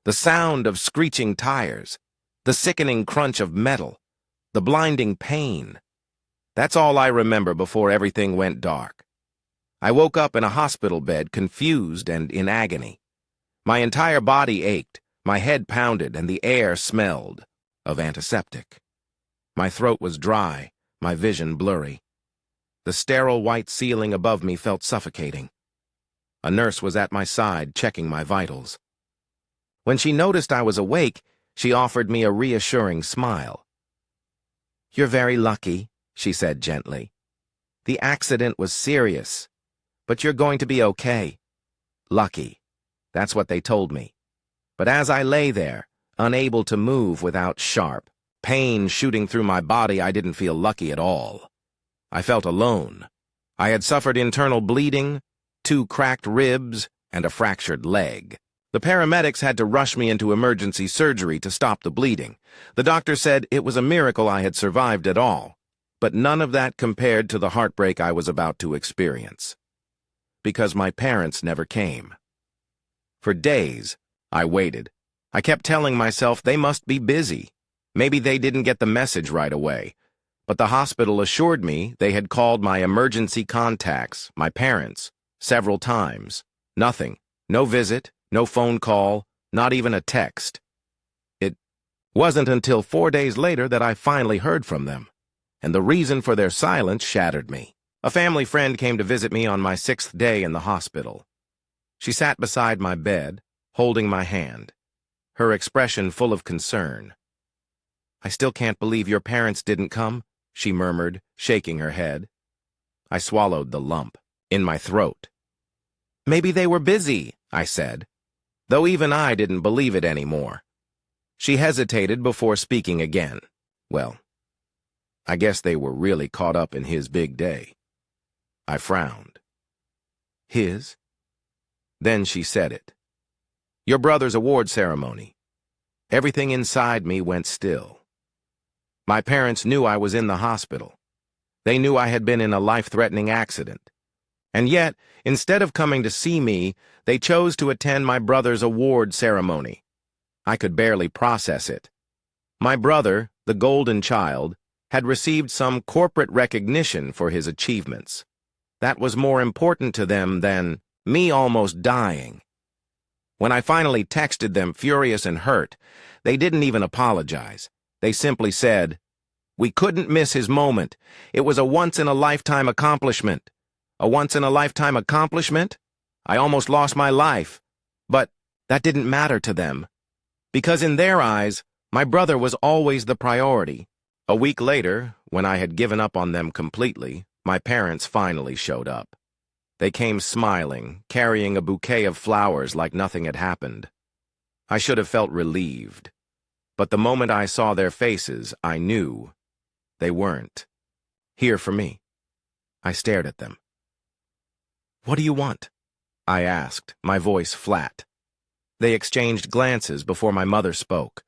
The sound of screeching tires, the sickening crunch of metal, the blinding pain. That's all I remember before everything went dark. I woke up in a hospital bed, confused and in agony. My entire body ached, my head pounded, and the air smelled of antiseptic. My throat was dry, my vision blurry. The sterile white ceiling above me felt suffocating. A nurse was at my side, checking my vitals. When she noticed I was awake, she offered me a reassuring smile. "You're very lucky," she said gently. "The accident was serious, but you're going to be okay." Lucky. That's what they told me. But as I lay there, unable to move without sharp pain shooting through my body, I didn't feel lucky at all. I felt alone. I had suffered internal bleeding, 2 cracked ribs, and a fractured leg. The paramedics had to rush me into emergency surgery to stop the bleeding. The doctor said it was a miracle I had survived at all, but none of that compared to the heartbreak I was about to experience. Because my parents never came. For days, I waited. I kept telling myself they must be busy. Maybe they didn't get the message right away. But the hospital assured me they had called my emergency contacts, my parents, several times. Nothing. No visit, no phone call, not even a text. It wasn't until 4 days later that I finally heard from them, and the reason for their silence shattered me. A family friend came to visit me on my 6th day in the hospital. She sat beside my bed, holding my hand, her expression full of concern. "I still can't believe your parents didn't come," she murmured, shaking her head. I swallowed the lump in my throat. "Maybe they were busy," I said, though even I didn't believe it anymore. She hesitated before speaking again. Well, I guess they were really caught up in his big day. I frowned. His? Then she said it. "Your brother's award ceremony." Everything inside me went still. My parents knew I was in the hospital. They knew I had been in a life-threatening accident. And yet, instead of coming to see me, they chose to attend my brother's award ceremony. I could barely process it. My brother, the golden child, had received some corporate recognition for his achievements. That was more important to them than me almost dying. When I finally texted them, furious and hurt, they didn't even apologize. They simply said, "We couldn't miss his moment. It was a once-in-a-lifetime accomplishment." A once-in-a-lifetime accomplishment? I almost lost my life. But that didn't matter to them. Because in their eyes, my brother was always the priority. A week later, when I had given up on them completely, my parents finally showed up. They came smiling, carrying a bouquet of flowers like nothing had happened. I should have felt relieved. But the moment I saw their faces, I knew they weren't here for me. I stared at them. "What do you want?" I asked, my voice flat. They exchanged glances before my mother spoke.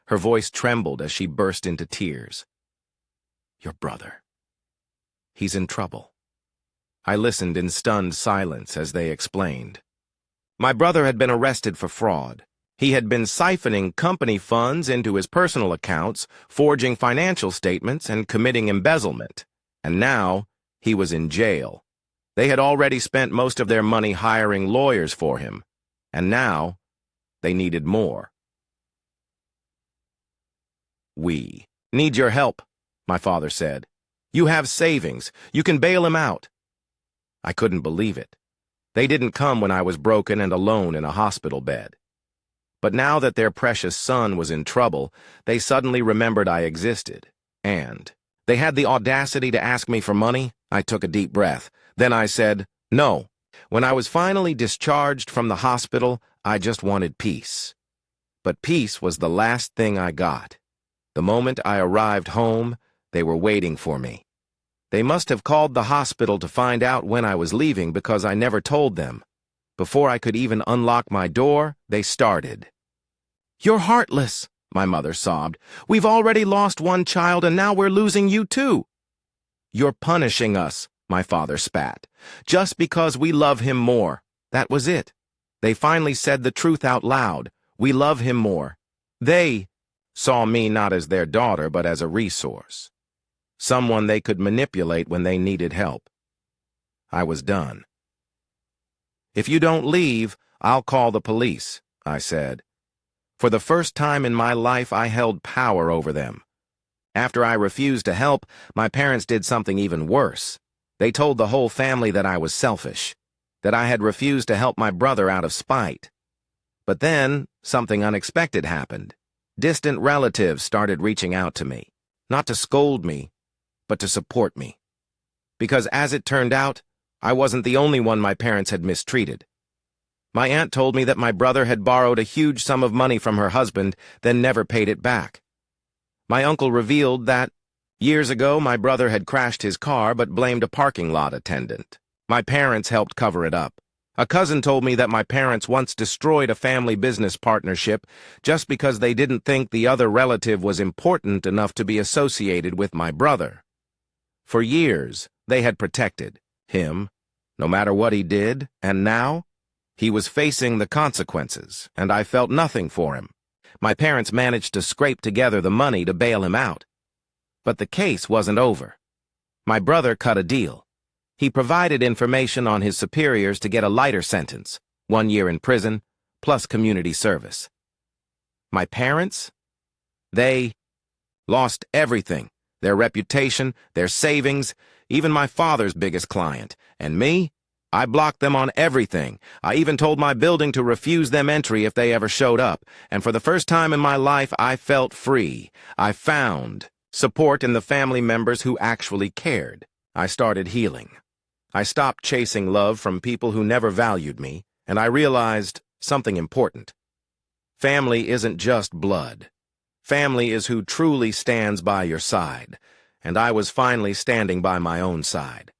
Her voice trembled as she burst into tears. "Your brother. He's in trouble." I listened in stunned silence as they explained. My brother had been arrested for fraud. He had been siphoning company funds into his personal accounts, forging financial statements, and committing embezzlement. And now, he was in jail. They had already spent most of their money hiring lawyers for him, and now they needed more. "We need your help," my father said. "You have savings. You can bail him out." I couldn't believe it. They didn't come when I was broken and alone in a hospital bed. But now that their precious son was in trouble, they suddenly remembered I existed, and they had the audacity to ask me for money. I took a deep breath. Then I said, "No." When I was finally discharged from the hospital, I just wanted peace. But peace was the last thing I got. The moment I arrived home, they were waiting for me. They must have called the hospital to find out when I was leaving because I never told them. Before I could even unlock my door, they started. "You're heartless," my mother sobbed. "We've already lost one child and now we're losing you too." "You're punishing us," my father spat. "Just because we love him more." That was it. They finally said the truth out loud. We love him more. They saw me not as their daughter, but as a resource. Someone they could manipulate when they needed help. I was done. "If you don't leave, I'll call the police," I said. For the first time in my life, I held power over them. After I refused to help, my parents did something even worse. They told the whole family that I was selfish, that I had refused to help my brother out of spite. But then, something unexpected happened. Distant relatives started reaching out to me, not to scold me, but to support me. Because as it turned out, I wasn't the only one my parents had mistreated. My aunt told me that my brother had borrowed a huge sum of money from her husband, then never paid it back. My uncle revealed that, years ago, my brother had crashed his car but blamed a parking lot attendant. My parents helped cover it up. A cousin told me that my parents once destroyed a family business partnership just because they didn't think the other relative was important enough to be associated with my brother. For years, they had protected him, no matter what he did, and now he was facing the consequences, and I felt nothing for him. My parents managed to scrape together the money to bail him out. But the case wasn't over. My brother cut a deal. He provided information on his superiors to get a lighter sentence, 1 year in prison, plus community service. My parents? They lost everything, their reputation, their savings, even my father's biggest client. And me? I blocked them on everything. I even told my building to refuse them entry if they ever showed up. And for the first time in my life, I felt free. I found support in the family members who actually cared. I started healing. I stopped chasing love from people who never valued me, and I realized something important. Family isn't just blood. Family is who truly stands by your side, and I was finally standing by my own side.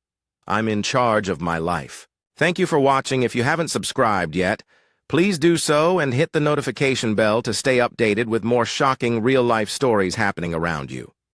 I'm in charge of my life. Thank you for watching. If you haven't subscribed yet, please do so and hit the notification bell to stay updated with more shocking real-life stories happening around you.